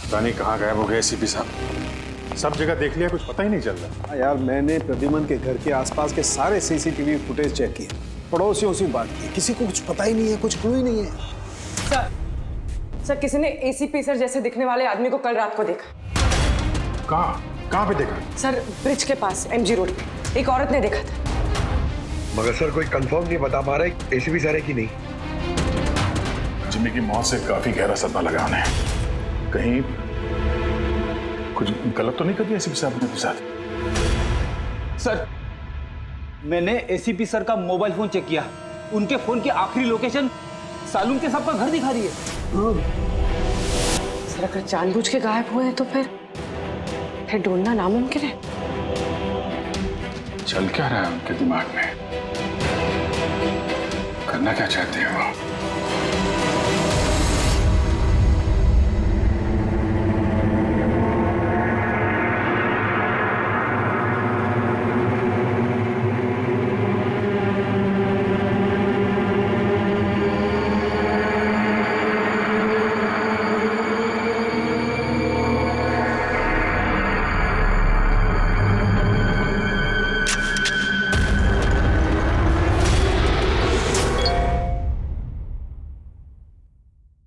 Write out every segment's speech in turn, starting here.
पता नहीं कहाँ गायब हो गए एसीपी साहब। सब जगह देख लिया, कुछ पता ही नहीं चल रहा। यार मैंने प्रद्युमन के घर के आसपास के सारे सीसीटीवी फुटेज चेक किए, पड़ोसियों से बात की, किसी को कुछ पता ही नहीं है, कुछ क्लू ही नहीं है। सर किसी ने एसीपी सर जैसे दिखने वाले आदमी को कल रात को देखा। कहाँ पे देखा? सर ब्रिज के पास एमजी रोड पे एक औरत ने देखा था। मगर सर कोई कंफर्म नहीं बता पा रहा एसीपी सर है कि नहीं। जिम्मी की मौत से काफी गहरा सदमा लगा उन्हें। कहीं कुछ गलत तो नहीं कर दिया एसीपी साहब ने साथ? सर मैंने एसीपी सर का मोबाइल फोन चेक किया, उनके फोन की आखिरी लोकेशन सालून के साहब का घर दिखा रही है। सर अगर जानबूझ के गायब हुए हैं तो फिर ढूंढना नामुमकिन है। चल क्या रहा है उनके दिमाग में? करना क्या चाहते हैं वो?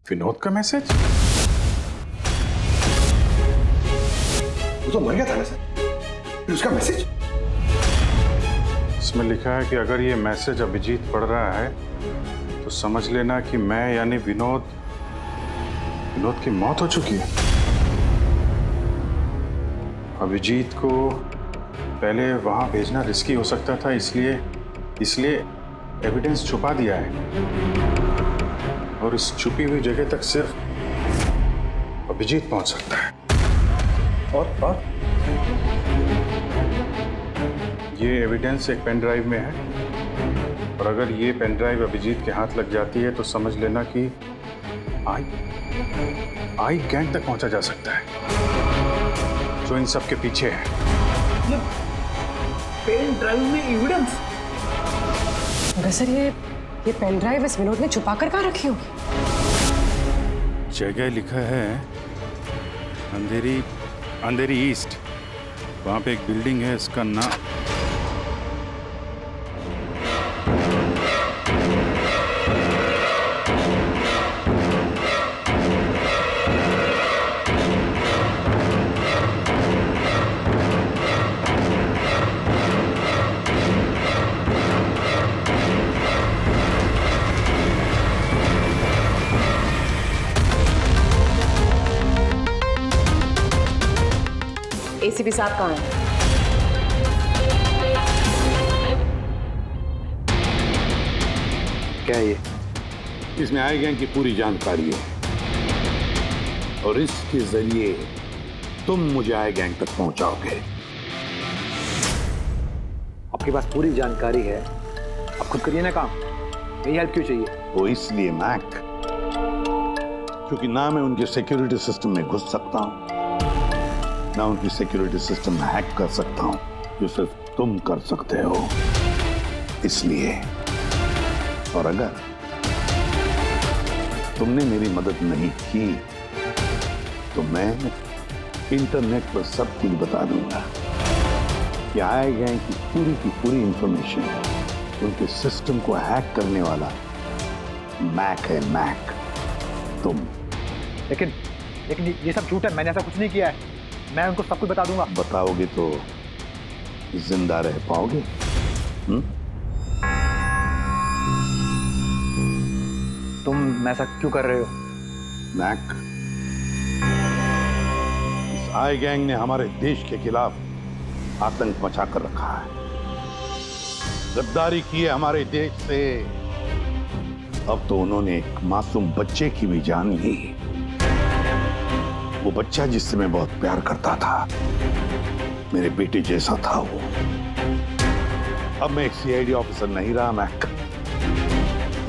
विनोद का मैसेज? वो तो मर गया था ना सर, फिर उसका मैसेज? इसमें लिखा है कि अगर ये मैसेज अभिजीत पढ़ रहा है तो समझ लेना कि मैं यानी विनोद की मौत हो चुकी है। अभिजीत को पहले वहां भेजना रिस्की हो सकता था, इसलिए एविडेंस छुपा दिया है और इस छुपी हुई जगह तक सिर्फ अभिजीत पहुंच सकता है। और ये एविडेंस एक पेन ड्राइव में है और अगर ये पेन ड्राइव अभिजीत के हाथ लग जाती है तो समझ लेना कि आई गैंग तक पहुंचा जा सकता है जो इन सब के पीछे है। पेन ड्राइव में एविडेंस? मगर सर ये पेन ड्राइव इस विनोद ने छुपा कर कहाँ रखी होगी? जगह लिखा है अंधेरी ईस्ट, वहां पे एक बिल्डिंग है, इसका नाम एसीपी साहब कहाँ हैं? क्या है ये? इसमें आई गैंग की पूरी जानकारी है और इसके जरिए तुम मुझे आई गैंग तक पहुंचाओगे। आपके पास पूरी जानकारी है, आप खुद करिए ना काम, यही हेल्प क्यों चाहिए? वो इसलिए मैक, क्योंकि ना मैं उनके सिक्योरिटी सिस्टम में घुस सकता हूं, ना उनकी सिक्योरिटी सिस्टम में हैक कर सकता हूं, जो सिर्फ तुम कर सकते हो। इसलिए और अगर तुमने मेरी मदद नहीं की तो मैं इंटरनेट पर सब कुछ बता दूंगा कि आई गैंग की पूरी इंफॉर्मेशन उनके सिस्टम को हैक करने वाला मैक है, मैक तुम। लेकिन ये सब झूठ है, मैंने ऐसा कुछ नहीं किया है, मैं उनको सब कुछ बता दूंगा। बताओगे तो जिंदा रह पाओगे? तुम ऐसा क्यों कर रहे हो? मैक, इस आई गैंग ने हमारे देश के खिलाफ आतंक मचा कर रखा है, गद्दारी की है हमारे देश से। अब तो उन्होंने एक मासूम बच्चे की भी जान ली, वो बच्चा जिससे मैं बहुत प्यार करता था, मेरे बेटे जैसा था वो। अब मैं एक सीआईडी ऑफिसर नहीं रहा मैक,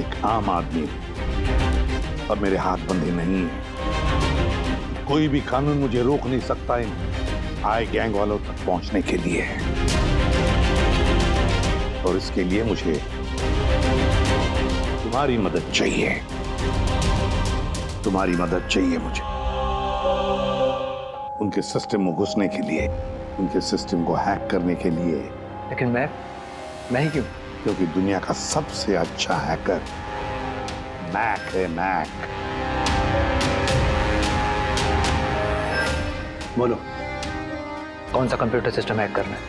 एक आम आदमी। अब मेरे हाथ बंधे नहीं हैं, कोई भी कानून मुझे रोक नहीं सकता इन आई गैंग वालों तक पहुंचने के लिए। और इसके लिए मुझे तुम्हारी मदद चाहिए, तुम्हारी मदद चाहिए मुझे। उनके सिस्टम में घुसने के लिए, उनके सिस्टम को हैक करने के लिए। लेकिन मैं ही क्यों? क्योंकि दुनिया का सबसे अच्छा हैकर मैक है, मैक। बोलो, कौन सा कंप्यूटर सिस्टम हैक करना है?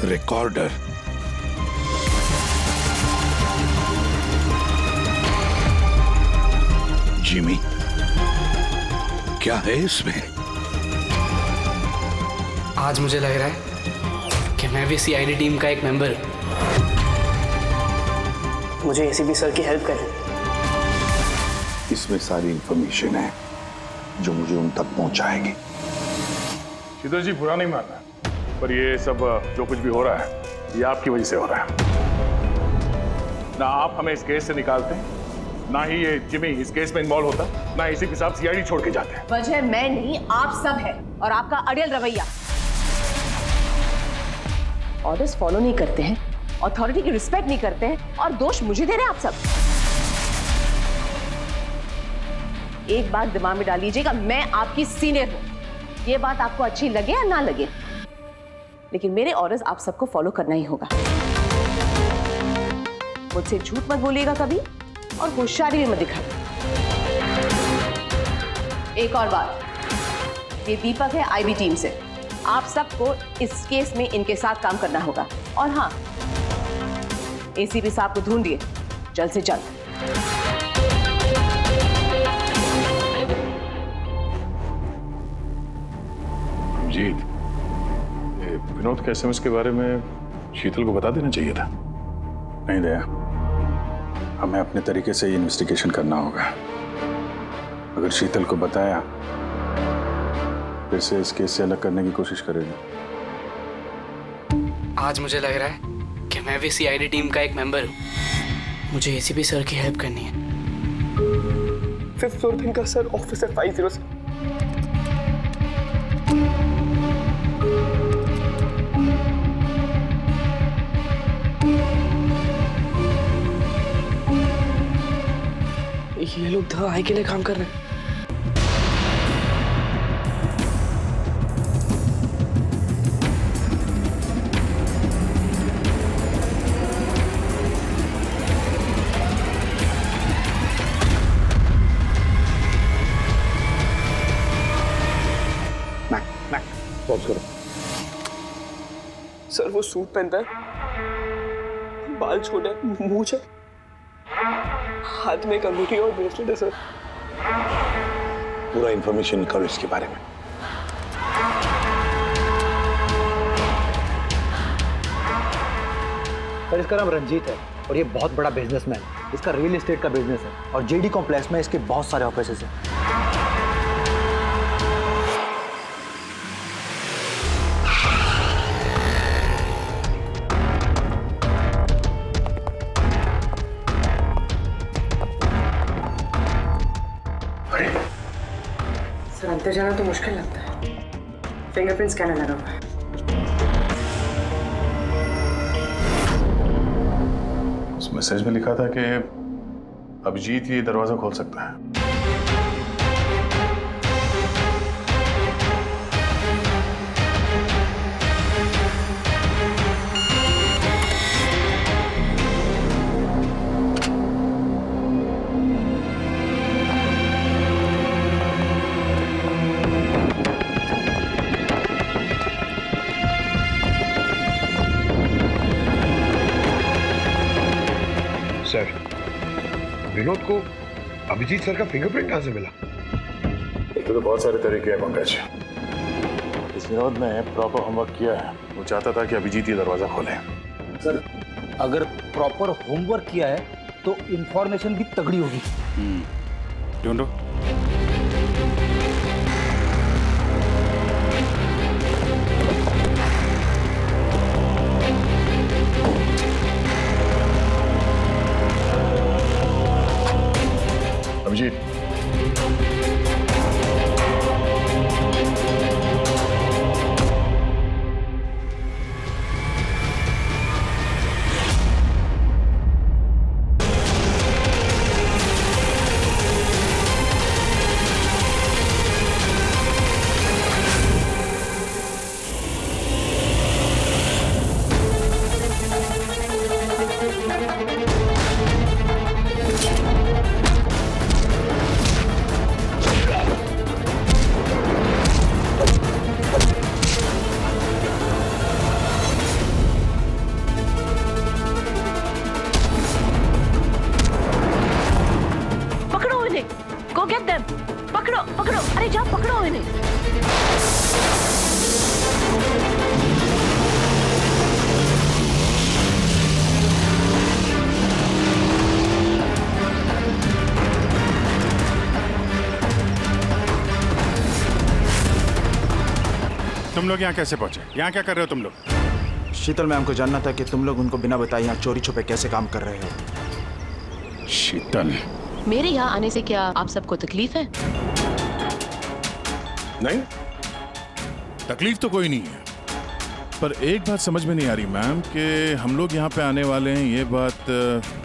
रिकॉर्डर। जिमी, क्या है इसमें? आज मुझे लग रहा है कि मैं भी सीआईडी टीम का एक मेंबर हूं। मुझे एसीपी सर की हेल्प करें। इसमें सारी इंफॉर्मेशन है जो मुझे उन तक पहुंचाएगी। शीतल जी, बुरा नहीं मानना, पर ये सब जो कुछ भी हो रहा है ये आपकी वजह से हो रहा है। ना आप हमें इस केस से निकालते हैं, ना ही ये जिमी इस केस में इन्वॉल्व होता, ना एसीपी साहब सीआईडी छोड़ के जाते हैं। वजह मैं नहीं, आप सब है, और आपका अड़ियल रवैया। ऑर्डर्स फॉलो नहीं करते हैं, अथॉरिटी की रिस्पेक्ट नहीं करते हैं, और दोष मुझे दे रहे हैं आप सब। एक बात दिमाग में डाल लीजिएगा, मैं आपकी सीनियर हूं। ये बात आपको अच्छी लगे या ना लगे, लेकिन मेरे ऑर्डर्स आप सबको फॉलो करना ही होगा। मुझसे झूठ मत बोलिएगा कभी, और होशियारी भी मत दिखाइए। एक और बात, ये दीपक है आईबी टीम से। आप सबको इस केस में इनके साथ काम करना होगा। और हाँ, एसीपी साहब को ढूंढिए जल्द से जल्द। जीत, विनोद के एसएमएस के बारे में शीतल को बता देना चाहिए था। नहीं दया, हमें अपने तरीके से इन्वेस्टिगेशन करना होगा। अगर शीतल को बताया फिर से इस केस से अलग करने की कोशिश करेगी। आज मुझे लग रहा है कि मैं भी सीआईडी टीम का एक मेंबर हूं। मुझे एसीपी सर की हेल्प करनी है। 5th फ्लोर थिंका सर, ऑफिस है 506। ये लोग दवाई के लिए काम कर रहे हैं। पॉज करो। सर वो सूट पहनता है, बाल छोटे, मूंछ है, हाथ में अंगूठी और ब्रेसलेट है सर। पूरा इंफॉर्मेशन करो इसके बारे में। सर, इसका नाम रंजीत है और ये बहुत बड़ा बिजनेसमैन। इसका रियल एस्टेट का बिजनेस है और जेडी कॉम्प्लेक्स में इसके बहुत सारे ऑफिसेज हैं। सर, अंदर जाना तो मुश्किल लगता है। फिंगरप्रिंट स्कैनर लगा हुआ है। उस मैसेज में लिखा था कि अभिजीत ये दरवाजा खोल सकता है। सर, विनोद को अभिजीत सर का फिंगरप्रिंट कहां से मिला? तो बहुत सारे तरीके हैं पंकज। इस विनोद ने प्रॉपर होमवर्क किया है। वो चाहता था कि अभिजीत ये दरवाजा खोले। सर, अगर प्रॉपर होमवर्क किया है तो इंफॉर्मेशन भी तगड़ी होगी। ढूंढो। अभिजीत, लोग यहाँ कैसे पहुंचे? यहाँ क्या कर रहे हो तुम लोग? शीतल मैम को जानना था कि तुम लोग उनको बिना बताए यहाँ चोरी छुपे कैसे काम कर रहे हो। शीतल, मेरे यहाँ आने से क्या आप सबको तकलीफ है? नहीं, तकलीफ तो कोई नहीं है, पर एक बात समझ में नहीं आ रही मैम कि हम लोग यहाँ पे आने वाले हैं, ये बात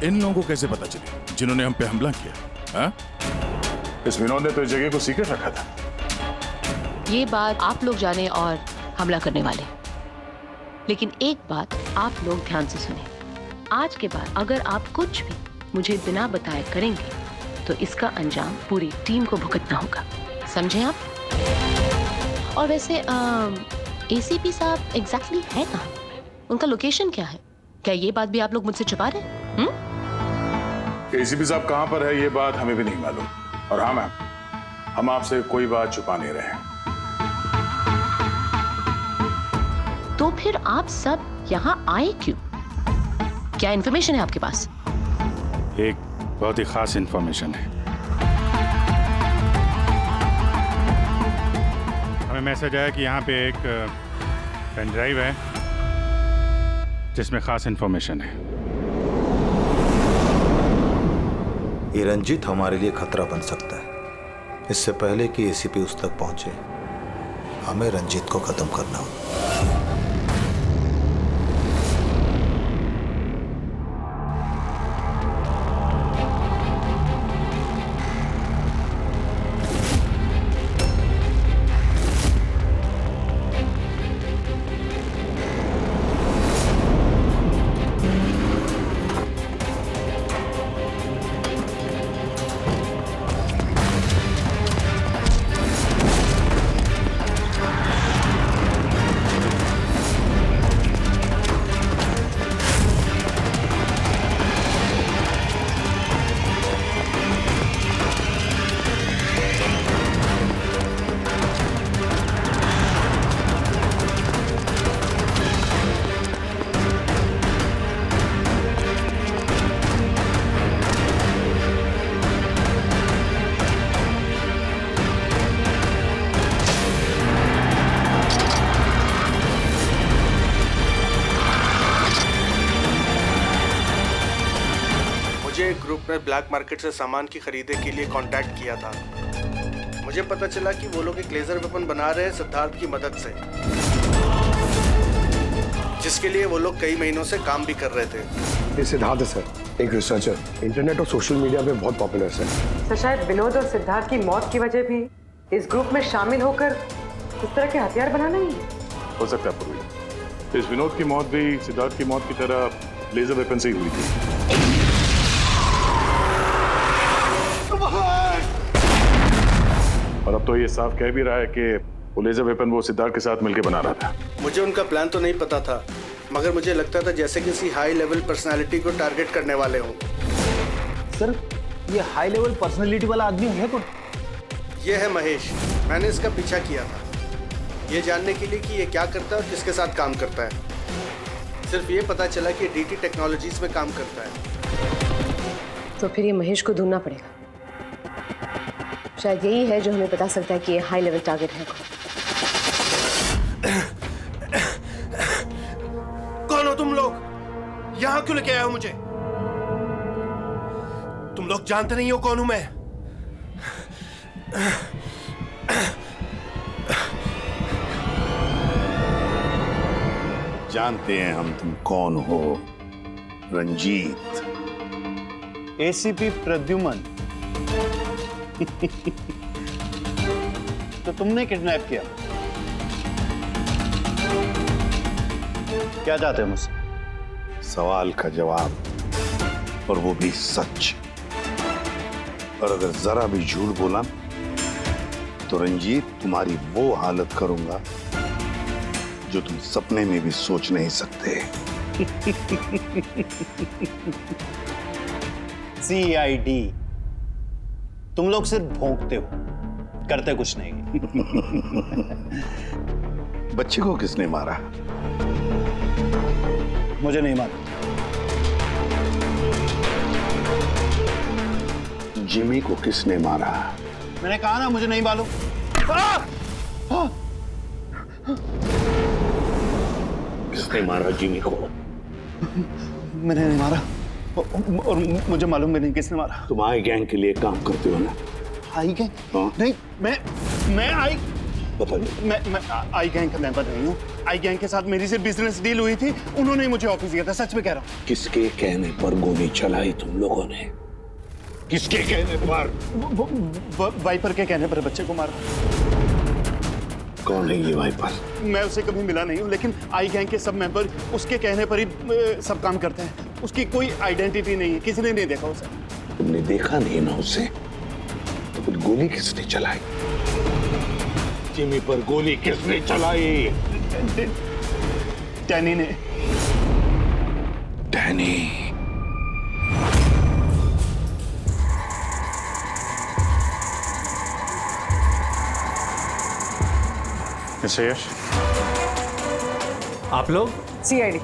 इन लोगों को कैसे पता चली जिन्होंने हम पे हमला किया? हाँ? इस विनोद ने तो इस जगह को सीक्रेट रखा था। ये बात आप लोग जाने और हमला करने वाले। लेकिन एक बात आप लोग ध्यान से सुने, आज के बाद अगर आप कुछ भी मुझे बिना बताए करेंगे तो इसका अंजाम पूरी टीम को भुगतना होगा, समझे आप? और वैसे एसीपी साहब एग्जैक्टली है कहाँ? उनका लोकेशन क्या है? क्या ये बात भी आप लोग मुझसे छुपा रहे हैं? एसीपी साहब कहाँ पर है ये बात हमें भी नहीं मालूम। और हाँ मैम, हम आपसे कोई बात छुपा नहीं रहे हैं। तो फिर आप सब यहाँ आए क्यों? क्या इन्फॉर्मेशन है आपके पास? एक बहुत ही खास इंफॉर्मेशन है। हमें मैसेज आया कि यहाँ पे एक पेन ड्राइव है जिसमें खास इंफॉर्मेशन है। ये रंजीत हमारे लिए खतरा बन सकता है। इससे पहले कि एसीपी उस तक पहुंचे, हमें रंजीत को खत्म करना होगा। ग्रुप ने ब्लैक मार्केट से सामान की खरीदे के लिए कांटेक्ट किया था। मुझे पता चला कि वो लोग एक लेजर वेपन बना रहे हैं सिद्धार्थ की मदद से, जिसके लिए वो लोग कई महीनों से काम भी कर रहे थे। ये सिद्धार्थ है सर, एक रिसर्चर, इंटरनेट और सोशल मीडिया पे बहुत पॉपुलर है सर शायद विनोद और सिद्धार्थ की मौत की वजह भी इस ग्रुप में शामिल होकर इस तरह के हथियार बनाना ही है। हो सकता है पूर्वी, इस विनोद की मौत भी सिद्धार्थ की मौत की तरह लेजर वेपन से ही हुई थी। और अब तो ये साफ कह भी रहा है कि वो लेजर वेपन वो सिद्धार्थ के साथ मिलकर बना रहा था। मुझे उनका प्लान तो नहीं पता था, मगर मुझे लगता था जैसे किसी हाई लेवल पर्सनालिटी को टारगेट करने वाले हों। सर, ये हाई लेवल पर्सनालिटी वाला आदमी है कौन? ये है महेश। मैंने इसका पीछा किया था, ये जानने के लिए कि ये क्या करता है और किसके साथ काम करता है। सिर्फ ये पता चला कि डीटी टेक्नोलॉजीज में काम करता है। तो फिर ये महेश को ढूंढना पड़ेगा। शायद यही है जो हमें बता सकता है कि ये हाई लेवल टारगेट है कौन हो तुम लोग? यहां क्यों लेके आए हो मुझे? तुम लोग जानते नहीं हो कौन हूं मैं। जानते हैं हम तुम कौन हो, रंजीत। एसीपी प्रद्युमन। तो तुमने किडनैप किया? क्या चाहते हो मुझसे? सवाल का जवाब, और वो भी सच। और अगर जरा भी झूठ बोला तो रंजीत तुम्हारी वो हालत करूंगा जो तुम सपने में भी सोच नहीं सकते। CID, तुम लोग सिर्फ भौंकते हो, करते कुछ नहीं। बच्चे को किसने मारा? मुझे नहीं मालूम। जिमी को किसने मारा? मैंने कहा ना मुझे नहीं मालूम। किसने मारा जिमी को? मैंने नहीं मारा और मुझे मालूम भी नहीं किसने मारा। तुम आई गैंग के लिए काम करते हो ना? आई गैंग? हाँ। नहीं, मैं आई पता नहीं। मैं आई गैंग का मेंबर नहीं हूँ। आई गैंग के साथ मेरी सिर्फ बिजनेस डील हुई थी, उन्होंने मुझे ऑफिस दिया था, सच में कह रहा हूँ। किसके कहने पर गोली चलाई तुम लोगों ने? किसके कहने पर? वाइपर के कहने पर बच्चे को मारा। कौन है ये वाइपर? मैं उसे कभी मिला नहीं हूँ, लेकिन आई गैंग के सब मेंबर उसके कहने पर ही सब काम करते हैं। उसकी कोई आइडेंटिटी नहीं है, किसी ने नहीं देखा उसे। तुमने देखा नहीं ना उसे? तो फिर गोली किसने चलाई? जिमी पर गोली किसने चलाई? डैनी ने। डैनी? मिस्टर यश, आप लोग? सीआईडी।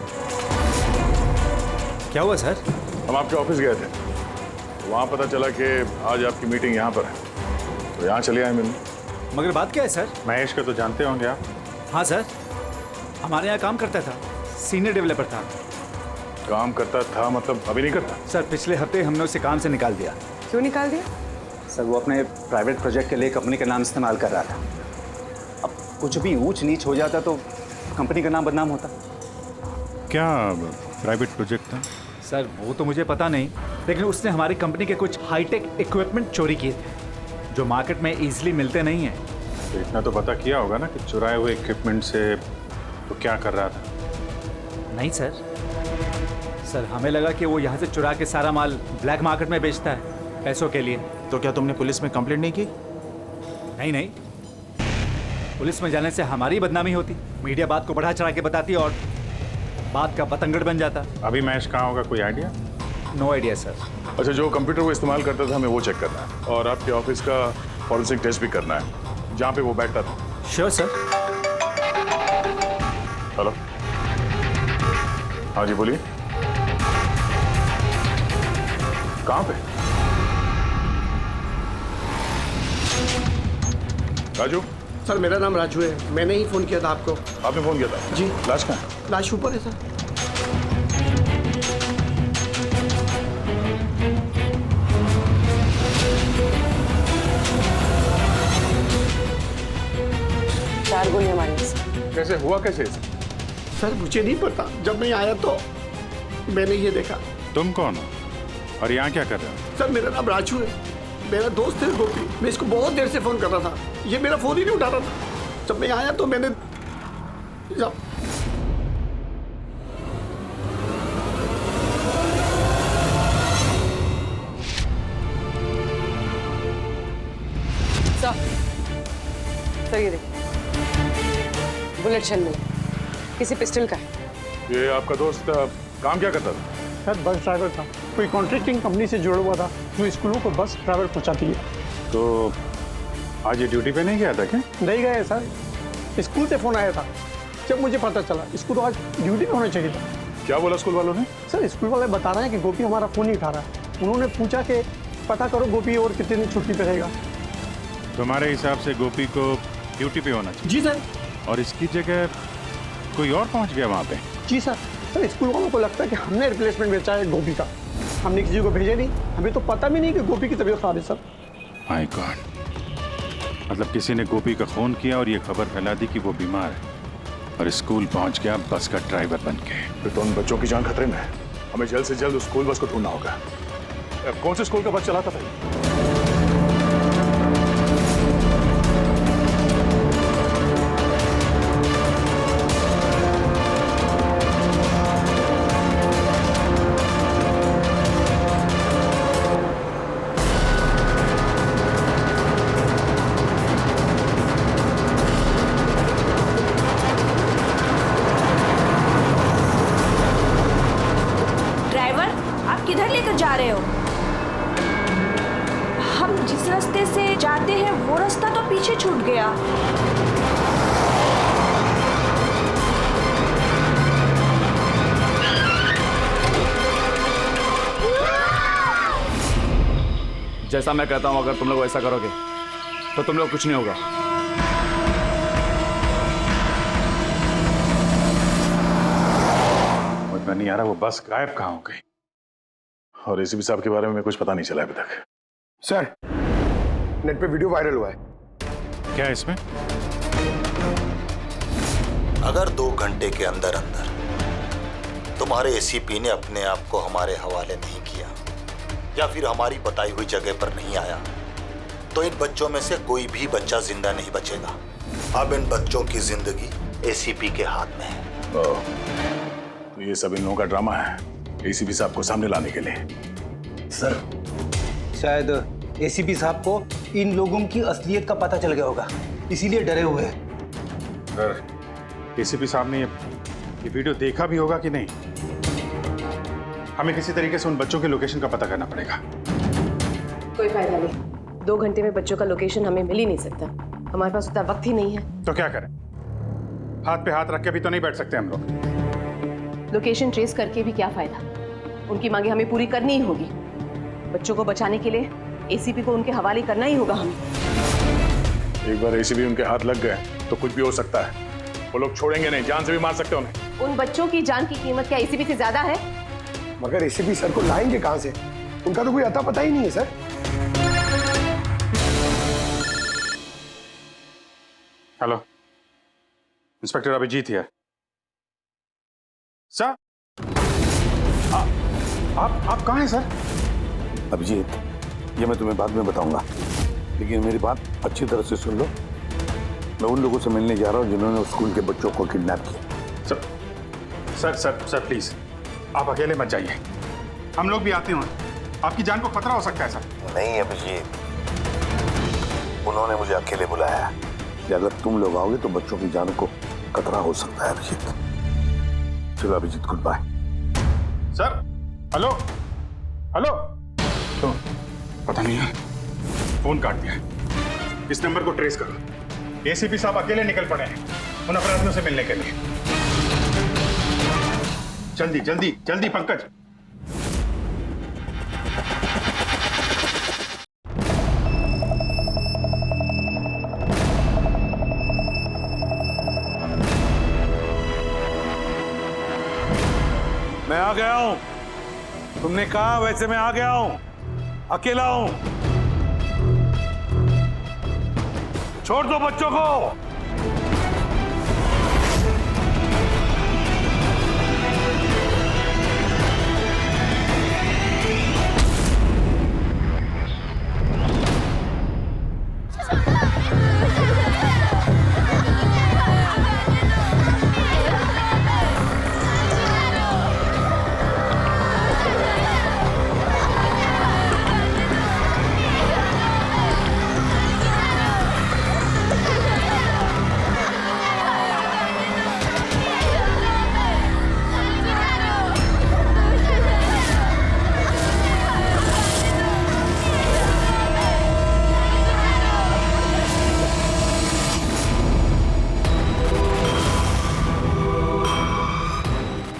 क्या हुआ सर? हम आपके ऑफिस गए थे, वहाँ पता चला कि आज आपकी मीटिंग यहाँ पर है, तो यहाँ चले आए मिलने। मगर बात क्या है सर? महेश का तो जानते होंगे आप। हाँ सर, हमारे यहाँ काम करता था, सीनियर डेवलपर था। काम करता था मतलब अभी नहीं करता? सर पिछले हफ्ते हमने उसे काम से निकाल दिया। क्यों निकाल दिया? सर वो अपने प्राइवेट प्रोजेक्ट के लिए कंपनी का नाम इस्तेमाल कर रहा था। अब कुछ भी ऊंच नीच हो जाता तो कंपनी का नाम बदनाम होता। क्या प्राइवेट प्रोजेक्ट था? सर वो तो मुझे पता नहीं, लेकिन उसने हमारी कंपनी के कुछ हाईटेक इक्विपमेंट चोरी किए थे जो मार्केट में इजीली मिलते नहीं हैं। तो इतना तो पता किया होगा ना कि चुराए हुए इक्विपमेंट से तो क्या कर रहा था? नहीं सर हमें लगा कि वो यहाँ से चुरा के सारा माल ब्लैक मार्केट में बेचता है पैसों के लिए। तो क्या तुमने पुलिस में कंप्लेंट नहीं की? नहीं, पुलिस में जाने से हमारी बदनामी होती, मीडिया बात को बढ़ा चढ़ा के बताती और बात का पतंगड़ बन जाता। अभी महेश कहाँ होगा, कोई आइडिया? No idea sir. अच्छा, जो कंप्यूटर वो इस्तेमाल करता था हमें वो चेक करना है और आपके ऑफिस का फॉरेंसिक टेस्ट भी करना है जहाँ पे वो बैठता था। Sure sir. हेलो, हाँ जी बोलिए, कहाँ पे? राजू? सर मेरा नाम राजू है, मैंने ही फोन किया था आपको। आपने फोन किया था? जी। लाश कहाँ है? लाश ऊपर है सर। चार गोली हमारे पास। कैसे हुआ, कैसे? सर मुझे नहीं पता, जब मैं आया तो मैंने ये देखा। तुम कौन हो और यहाँ क्या कर रहे हो? सर मेरा नाम राजू है, मेरा दोस्त है गोपी। मैं इसको बहुत देर से फोन कर रहा था, ये मेरा फोन ही नहीं उठा रहा था। जब मैं आया तो मैंने सर ये देखिए, बुलेट शेल मिला, किसी पिस्टल का है। ये आपका दोस्त काम क्या करता था? सर बस ड्राइवर था, कोई कॉन्ट्रैक्टिंग कंपनी से जुड़ा हुआ था जो स्कूलों को बस ड्राइवर पहुंचाती है। तो आज ये ड्यूटी पे नहीं गया था क्या? नहीं गए सर, स्कूल से फोन आया था। जब मुझे पता चला इसको तो आज ड्यूटी पे होना चाहिए था। क्या बोला स्कूल वालों ने? सर स्कूल वाले बता रहे हैं कि गोपी हमारा फोन नहीं उठा रहा है। उन्होंने पूछा कि पता करो गोपी और कितने दिन छुट्टी पे रहेगा। तुम्हारे हिसाब से गोपी को ड्यूटी पे होना चाहिए? जी सर। और इसकी जगह कोई और पहुंच गया वहाँ पे? जी सर। सर स्कूल वालों को लगता है कि हमने रिप्लेसमेंट बेचा है गोपी का, हमने किसी को भेजा नहीं, हमें तो पता भी नहीं कि गोपी की तबीयत खराब है। सर माय गॉड, मतलब किसी ने गोपी का फोन किया और ये खबर फैला दी कि वो बीमार है और स्कूल पहुंच गया बस का ड्राइवर बन के। फिर तो उन बच्चों की जान खतरे में है, हमें जल्द से जल्द उस स्कूल बस को ढूंढना होगा। कौन से स्कूल का बस चलाता था? जैसा मैं कहता हूं, अगर तुम लोग ऐसा करोगे तो तुम लोग कुछ नहीं होगा। में नहीं आ रहा वो बस गायब कहाँ हो गई, और एसीपी साहब के बारे में कुछ पता नहीं चला अभी तक। सर, नेट पे वीडियो वायरल हुआ है। क्या है इसमें? अगर 2 घंटे के अंदर अंदर तुम्हारे एसीपी ने अपने आप को हमारे हवाले नहीं किया या फिर हमारी बताई हुई जगह पर नहीं आया तो इन बच्चों में से कोई भी बच्चा जिंदा नहीं बचेगा। अब इन बच्चों की जिंदगी एसीपी के हाथ में है। तो ये सब इन लोगों का ड्रामा है एसीपी साहब को सामने लाने के लिए। सर, शायद एसीपी साहब को इन लोगों की असलियत का पता चल गया होगा, इसीलिए डरे हुए हैं। सर, एसीपी साहब ने ये वीडियो देखा भी होगा कि नहीं? हमें किसी तरीके से उन बच्चों के लोकेशन का पता करना पड़ेगा। कोई फायदा नहीं, 2 घंटे में बच्चों का लोकेशन हमें मिल ही नहीं सकता, हमारे पास उतना वक्त ही नहीं है। तो क्या करें? हाथ पे हाथ रख के भी तो नहीं बैठ सकते हम लोग। लोकेशन ट्रेस करके भी क्या फायदा, उनकी मांगे हमें पूरी करनी ही होगी। बच्चों को बचाने के लिए एसीपी को उनके हवाले करना ही होगा हमें। एक बार एसीपी उनके हाथ लग गए तो कुछ भी हो सकता है। वो लोग छोड़ेंगे नहीं, जान से भी मार सकते उन्हें। उन बच्चों की जान की कीमत क्या एसीपी से ज्यादा है? मगर एसीपी सर को लाएंगे कहां से? उनका तो कोई अता पता ही नहीं है sir. Hello, inspector Abhijeet here. Sir, आप कहाँ हैं सर? अभिजीत, ये मैं तुम्हें बाद में बताऊंगा, लेकिन मेरी बात अच्छी तरह से सुन लो। मैं उन लोगों से मिलने जा रहा हूँ जिन्होंने स्कूल के बच्चों को किडनैप किया। सर प्लीज, आप अकेले मत जाइए, हम लोग भी आते हैं। आपकी जान को खतरा हो सकता है सर। नहीं अभिजीत, उन्होंने मुझे अकेले बुलाया है कि अगर तुम लोग आओगे तो बच्चों की जान को खतरा हो सकता है। अभिजीत, चलो Abhijeet, good bye. Sir, hello hello, तो पता नहीं है, फोन काट दिया। इस नंबर को ट्रेस करो। एसीपी साहब अकेले निकल पड़े हैं उन अपराधियों से मिलने के लिए। जल्दी जल्दी जल्दी पंकज। मैं आ गया हूं, तुमने कहा वैसे मैं आ गया हूं, अकेला हूं। छोड़ दो बच्चों को।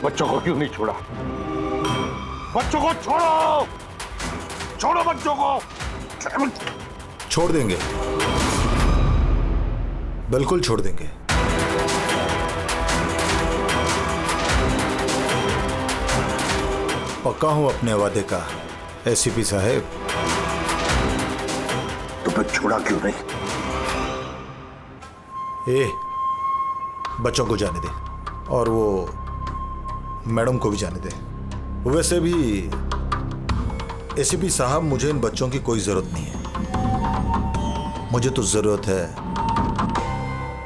बच्चों को क्यों नहीं छोड़ा? बच्चों को छोड़ो, छोड़ो बच्चों को। छोड़ देंगे, बिल्कुल छोड़ देंगे। पक्का हूं अपने वादे का एसीपी साहब। तो फिर छोड़ा क्यों नहीं? बच्चों को जाने दे और वो मैडम को भी जाने दे। वैसे भी एसीपी साहब, मुझे इन बच्चों की कोई जरूरत नहीं है। मुझे तो जरूरत है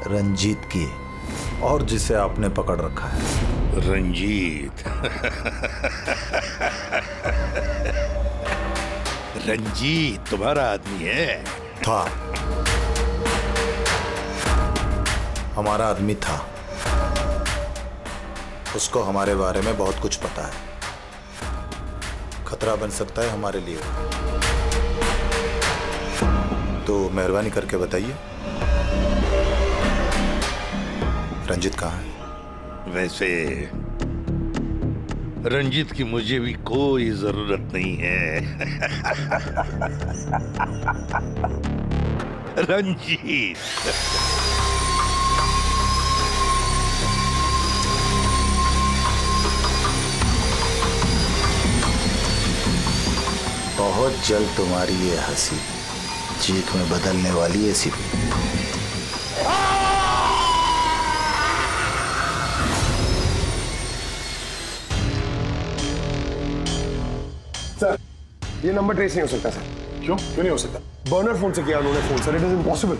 रंजीत की, और जिसे आपने पकड़ रखा है। रंजीत? रंजीत तुम्हारा आदमी है? था, हमारा आदमी था। उसको हमारे बारे में बहुत कुछ पता है। खतरा बन सकता है हमारे लिए, तो मेहरबानी करके बताइए रंजीत कहाँ है? वैसे रंजीत की मुझे भी कोई जरूरत नहीं है। रंजीत बहुत जल्द तुम्हारी ये हंसी चीख में बदलने वाली है एसीपी। सर, ये नंबर ट्रेस नहीं हो सकता सर। क्यों नहीं हो सकता? बर्नर फोन से किया उन्होंने phone sir, it is impossible.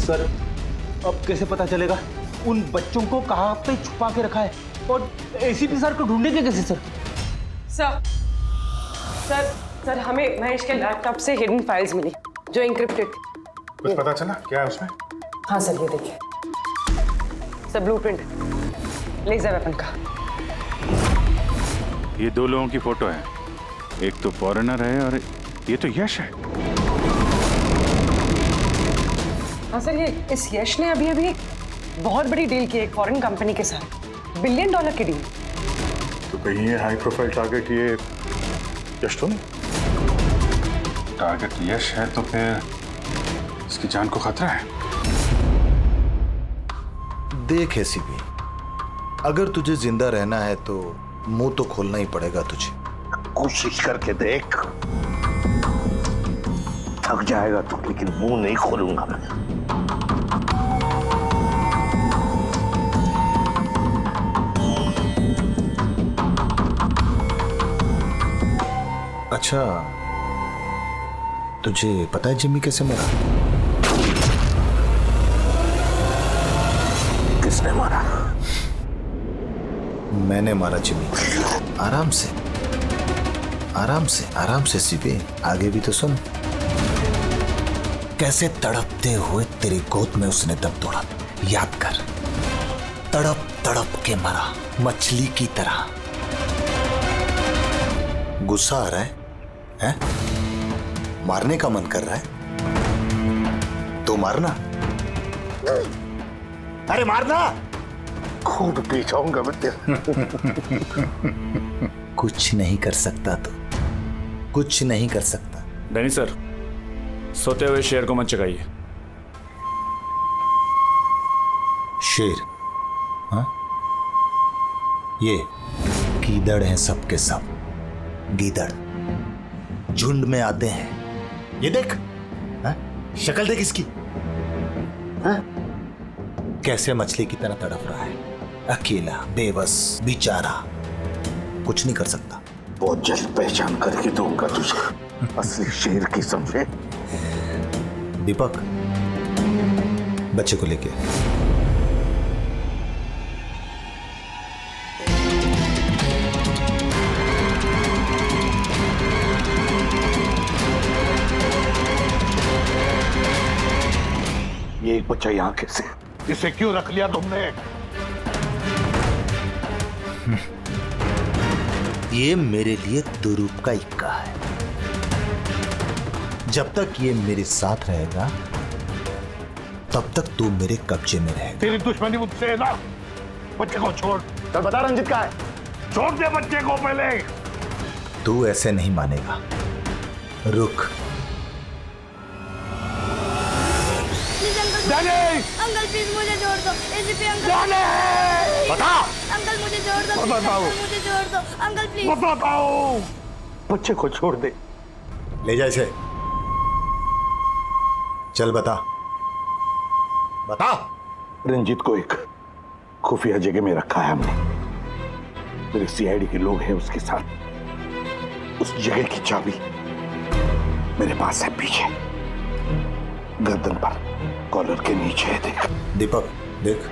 Sir अब कैसे पता चलेगा उन बच्चों को कहाँ पे छुपा के रखा है, और एसीपी सर को ढूंढेंगे कैसे सर? सर हमें महेश के लैपटॉप से हिडन फाइल्स मिली जो इंक्रिप्टेड। कुछ पता चला क्या है उसमें? हाँ सर, ये देखिए सर, ब्लूप्रिंट लेजर वेपन का। ये दो लोगों की फोटो है, एक तो फॉरेनर है और ये तो यश है। हाँ सर, ये इस यश ने अभी अभी बहुत बड़ी डील की एक फॉरेन कंपनी के साथ, $1 बिलियन की डील। तो कहीं ये हाई प्रोफाइल टारगेट ये यश तो नहीं? टारगेट यश है तो फिर इसकी जान को खतरा है। देख एसीपी, अगर तुझे जिंदा रहना है तो मुंह तो खोलना ही पड़ेगा तुझे। कोशिश करके देख, थक जाएगा तो, लेकिन मुंह नहीं खोलूंगा मैं। अच्छा, तुझे पता है जिम्मी कैसे मरा? किसने मारा? मैंने मारा जिम्मी। आराम से आराम से आराम से सीपी, आगे भी तो सुन। कैसे तड़पते हुए तेरी गोद में उसने दम तोड़ा, याद कर। तड़प तड़प के मरा, मछली की तरह। गुस्सा आ रहा है? मारने का मन कर रहा है तो मारना। अरे मारना, खून पी जाऊंगा मैं तेरा। कुछ नहीं कर सकता तो, कुछ नहीं कर सकता। डैनी सर, सोते हुए शेर को मत जगाइए। शेर? हाँ? ये गीदड़ हैं सबके सब, गीदड़ झुंड में आते हैं। ये देख, हाँ? शक्ल देख इसकी, हाँ? कैसे मछली की तरह तड़प रहा है, अकेला, बेबस, बेचारा, कुछ नहीं कर सकता। बहुत जल्द पहचान करके दूंगा तुझे, असली शेर की, समझे? दीपक, बच्चे को लेके। ये एक बच्चा यहाँ कैसे? इसे क्यों रख लिया तुमने? ये मेरे लिए दुरूप का इक्का है। जब तक ये मेरे साथ रहेगा तब तक तू मेरे कब्जे में रहेगा। तेरी दुश्मनी मुझसे है ना? बच्चे को छोड़। चल बता रंजित का है, छोड़ दे बच्चे को पहले। तू ऐसे नहीं मानेगा, रुक। अंकल प्लीज मुझे छोड़ दो, एसीपी अंकल। बता। अंकल मुझे छोड़ दो, बताओ। मुझे छोड़ दो अंकल प्लीज। बताओ। बच्चे को छोड़ दे। ले जा इसे। चल बता, बता। रंजीत को एक खुफिया जगह में रखा है हमने। मेरे सीआईडी के लोग हैं उसके साथ। उस जगह की चाबी मेरे पास है, पीछे गर्दन पर, कॉलर के नीचे है। देख दीपक, देख।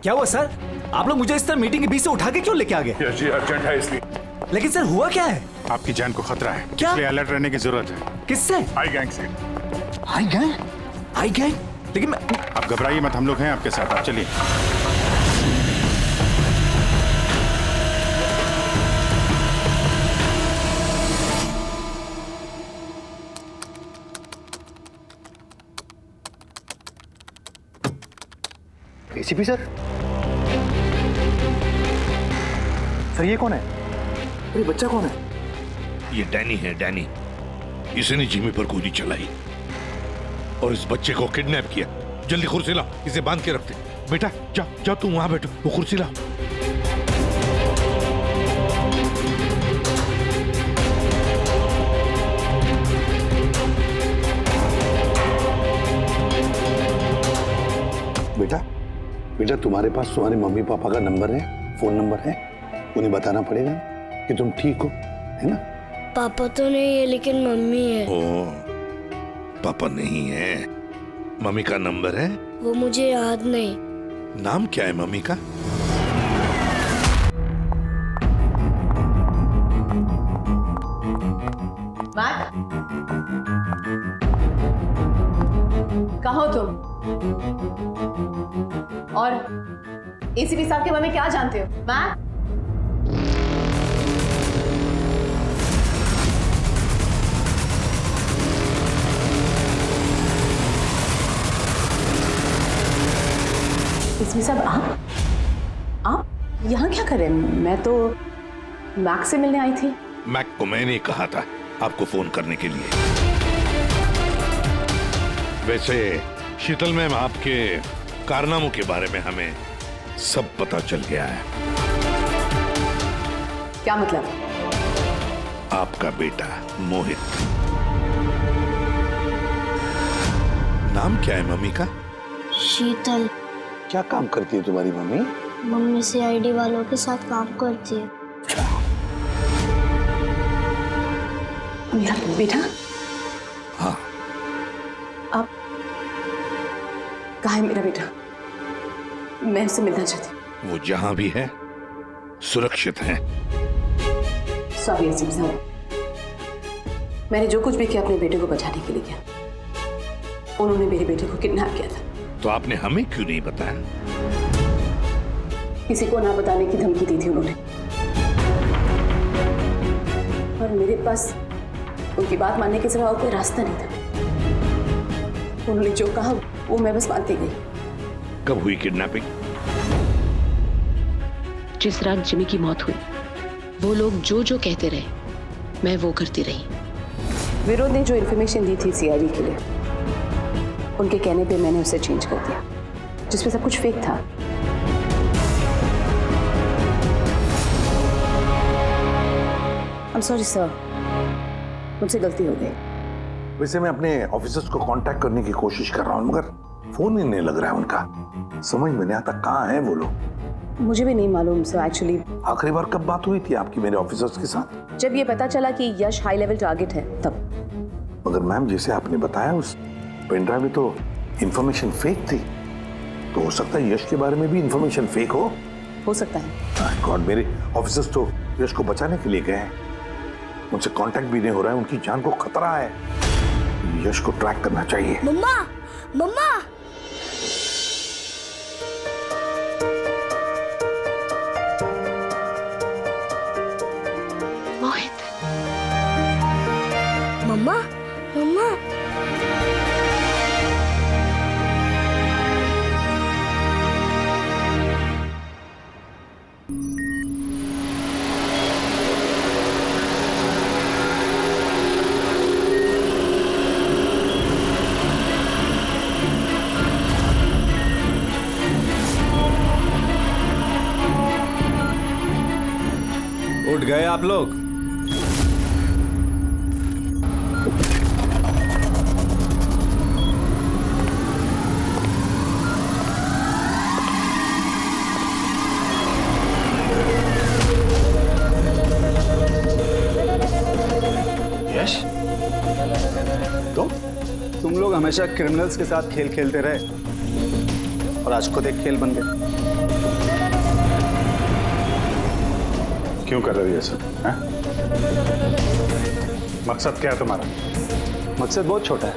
क्या हुआ सर? आप लोग मुझे इस तरह मीटिंग के बीच से उठा के क्यों लेके आ गए? यश जी अर्जेंट है इसलिए। लेकिन सर हुआ क्या है? आपकी जान को खतरा है, क्या? इसलिए अलर्ट रहने की जरूरत है। किससे? आई गैंग से। आई गैंग? आई गैंग? लेकिन मैं... आप घबराइए मत, हम लोग हैं आपके साथ, आप चलिए। ACP sir? सर ये कौन है? अरे बच्चा कौन है? ये डैनी है, डैनी। इसने जिमी पर गोली चलाई और इस बच्चे को किडनैप किया। जल्दी कुर्सी ला, इसे बांध के रखते। बेटा जा जा, तू वहां बैठो, वो कुर्सी ला। बेटा बेटा, तुम्हारे पास तुम्हारे मम्मी पापा का नंबर है, फोन नंबर है? उन्हें बताना पड़ेगा कि तुम ठीक हो, है ना? पापा तो नहीं है लेकिन मम्मी है। ओ, पापा नहीं है, मम्मी का नंबर है? वो मुझे याद नहीं। नाम क्या है मम्मी का? मैट, कहाँ हो तुम? और एसीपी साहब के बारे में क्या जानते हो? मैट, एसीपी साहब आप यहाँ क्या कर रहे हैं? मैं तो मैक से मिलने आई थी। मैक को मैंने कहा था आपको फोन करने के लिए। वैसे शीतल मैम, आपके कारनामों के बारे में हमें सब पता चल गया है। क्या मतलब? आपका बेटा मोहित। नाम क्या है मम्मी का? शीतल। क्या काम करती है तुम्हारी मम्मी? मम्मी सीआईडी वालों के साथ काम करती है। मेरा बेटा? हाँ। आप कहाँ है मेरा बेटा? मैं उससे मिलना चाहती हूँ। वो जहां भी है सुरक्षित है। सॉरी एसीपी साहब, मैंने जो कुछ भी किया अपने बेटे को बचाने के लिए किया। उन्होंने मेरे बेटे को किडनैप किया था। तो आपने हमें क्यों नहीं बताया? किसी को ना बताने की धमकी दी थी उन्होंने, और मेरे पास उनकी बात मानने के सिवा और कोई रास्ता नहीं था। उन्होंने जो कहा वो मैं बस मानती गई। कब हुई किडनैपिंग? जिस रात जिमी की मौत हुई, वो लोग जो जो कहते रहे मैं वो करती रही। विरोध ने जो इन्फॉर्मेशन दी थी सीआईडी के लिए, उनके कहने पे मैंने उसे चेंज कर दिया, जिसमें सब कुछ फेक था। I'm sorry sir, मुझसे गलती हो गई। वैसे मैं अपने ऑफिसर्स को कांटेक्ट करने की कोशिश कर रहा हूँ, मगर फोन ही नहीं लग रहा है उनका। समझ में नहीं आता कहाँ हैं वो लोग। मुझे भी नहीं मालूम सर एक्चुअली। आखिरी बार कब बात हुई थी आपकी मेरे ऑफिसर्स के साथ? जब ये पता चला कि यश हाई लेवल टारगेट है तब। मगर मैम, जैसे आपने बताया उस पेन ड्राइव में तो इंफॉर्मेशन फेक थी, तो हो सकता है यश के बारे में भी इंफॉर्मेशन फेक हो सकता है। गॉड, मेरे ऑफिसर्स तो यश को बचाने के लिए गए हैं, उनसे कांटेक्ट भी नहीं हो रहा है, उनकी जान को खतरा है। यश को ट्रैक करना चाहिए। मम्मा, मम्मा। मोहित। मम्मा, मम्मा। उठ गए आप लोग? यश, तुम लोग हमेशा क्रिमिनल्स के साथ खेल खेलते रहे और आज खुद एक खेल बन गए। क्यों कर रहे हो ये सब? हैं? मकसद क्या है तुम्हारा? मकसद बहुत छोटा है।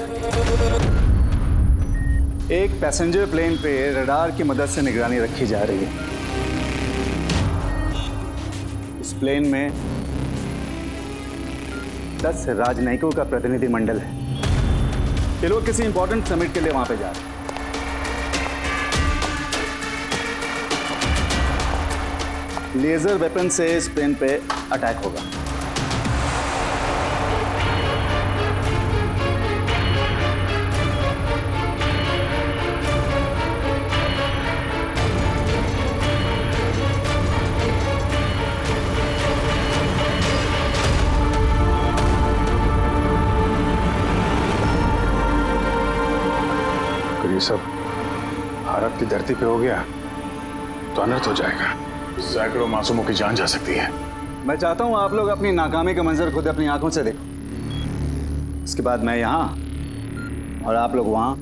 एक पैसेंजर प्लेन पे रडार की मदद से निगरानी रखी जा रही है। इस प्लेन में 10 राजनयिकों का प्रतिनिधि मंडल है। ये लोग किसी इंपॉर्टेंट समिट के लिए वहां पे जा रहे हैं। लेजर वेपन से इस प्लेन पे अटैक होगा। अगर ये सब भारत की धरती पे हो गया तो अनर्थ हो जाएगा। सैकड़ों मासूमों की जान जा सकती है। मैं चाहता हूं आप लोग अपनी नाकामी का मंजर खुद अपनी आंखों से देखो। उसके बाद मैं यहां और आप लोग वहां।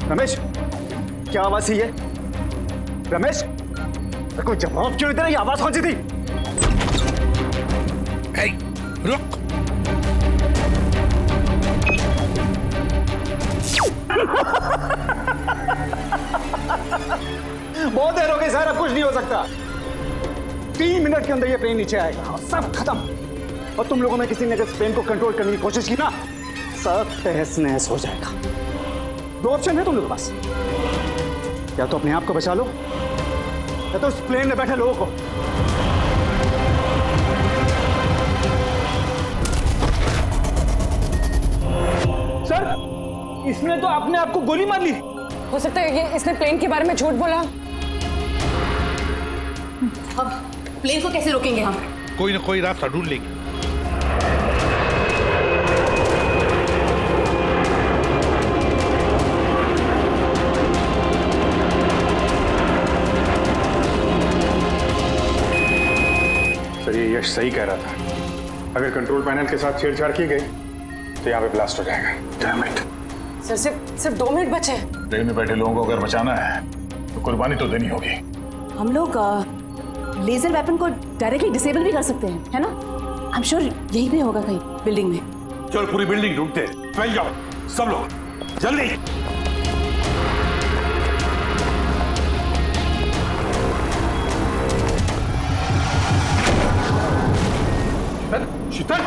रमेश, क्या आवाज थी ये? रमेश, कोई जवाब क्यों दे रहा? ये आवाज कौन सी थी? रुक। बहुत देर हो गई सर, अब कुछ नहीं हो सकता। 3 मिनट के अंदर ये प्लेन नीचे आएगा और सब खत्म। और तुम लोगों में किसी ने अगर प्लेन को कंट्रोल करने की कोशिश की ना, सब तहस नहस हो जाएगा। 2 ऑप्शन है तुम लोगों के पास, या तो अपने आप को बचा लो या तो उस प्लेन में बैठे लोगों को। सर, इसने तो अपने आप को गोली मार ली। हो सकता है ये इसने प्लेन के बारे में झूठ बोला। अब प्लेन को कैसे रोकेंगे हम? कोई ना कोई रास्ता ढूंढ लेंगे। सर, ये यश सही कह रहा था। अगर कंट्रोल पैनल के साथ छेड़छाड़ की गई तो यहाँ पे ब्लास्ट हो जाएगा। Damn it. सर, सिर्फ 2 मिनट बचे हैं। ट्रेन में बैठे लोगों को अगर बचाना है तो कुर्बानी तो देनी होगी। हम लोग लेजर वेपन को डायरेक्टली डिसेबल भी कर सकते हैं, है ना? आई एम श्योर यही भी होगा कहीं बिल्डिंग में। चल पूरी बिल्डिंग ढूंढते हैं। फैल जाओ सब लोग, जल्दी। शीतल,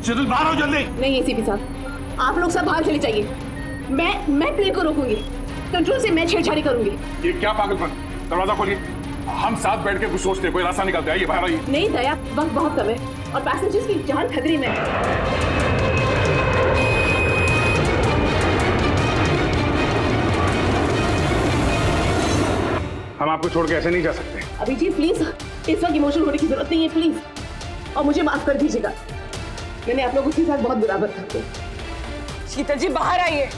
शीतल बाहर आओ जल्दी। नहीं एसीपी साहब, आप लोग सब बाहर चले जाइए। मैं प्लेन को रोकूंगी, कंट्रोल से मैं छेड़छाड़ी करूंगी। ये क्या पागलपन? दरवाजा खोलिए। हम साथ बैठ के कुछ सोचते हैं, कोई रास्ता निकलता है। ये बाहर आइए। नहीं दया, वक्त बहुत कम है और पैसेंजर्स की जान खतरे में है। हम आपको छोड़ के ऐसे नहीं जा सकते। अभिजीत प्लीज, इस वक्त इमोशनल होने की जरूरत नहीं है प्लीज, और मुझे माफ कर दीजिएगा। मैंने आप लोगों के साथ बहुत बुरा बर्ताव किया। शीतल जी बाहर आइए,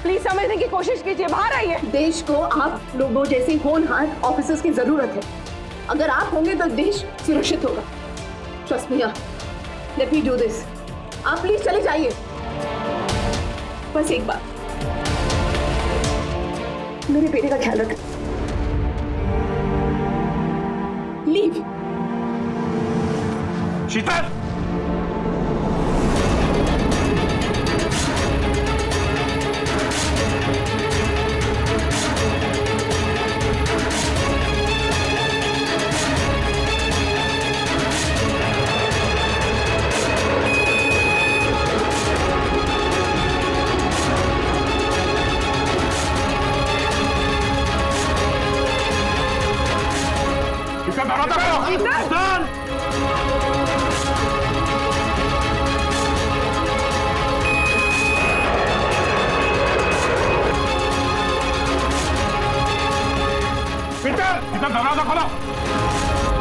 प्लीज समझने की कोशिश कीजिए। बाहर आइए। देश को आप लोगों जैसे होनहार ऑफिसर्स की जरूरत है। अगर आप होंगे तो देश सुरक्षित होगा। Trust me, let me do this. आप प्लीज चले जाइए। बस एक बार, मेरे बेटे का ख्याल रखें। लीव। शीतल! दरवाजा खोलो।